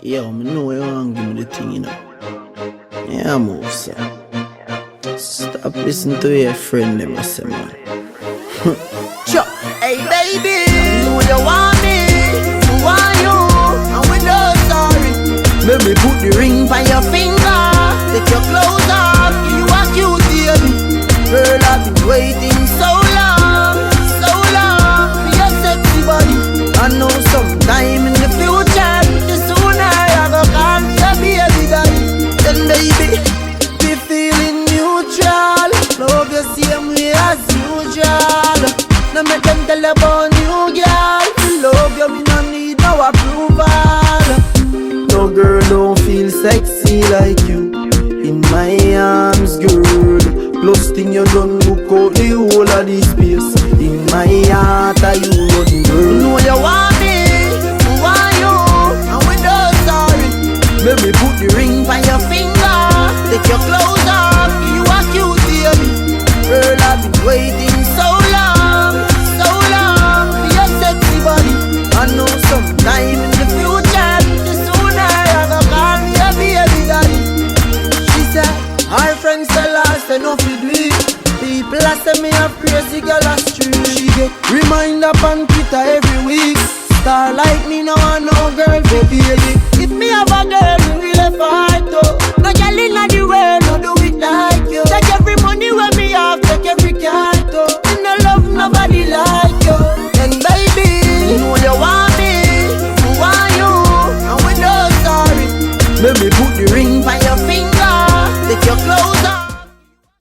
Yo, me know you want to give me the thing, you know. Yeah, move, sir. Stop listening to your friend, them, I say, man. Sure. Hey, baby, you know you want me, who want you, and we no sorry. Let me put the ring by your finger, take your clothes off, you are cute, baby. Girl, I've been waiting so long for your sexy body. I know sometime in the future, the sooner I go call me a baby daddy. Then baby, be feeling neutral, love you same way as usual. Now make them tell about new girl, love you, me no need no approval. No girl don't feel sexy like you in my arms, girl. Plus thing you done book out the whole of this space. In my heart are you running, girl. You know you want me, who want you, and we no sorry. Let me put the ring by your finger, take your clothes off, you are cute, baby. Girl, I've been waiting so long for your sexy body. I know sometime in the future, the sooner I go call me a baby daddy. She said, her friends tell her say no fi do it. People a say me a crazy girl a street. She get reminder on Twitter every week. Star like me now I no girl for baby. If me have a girl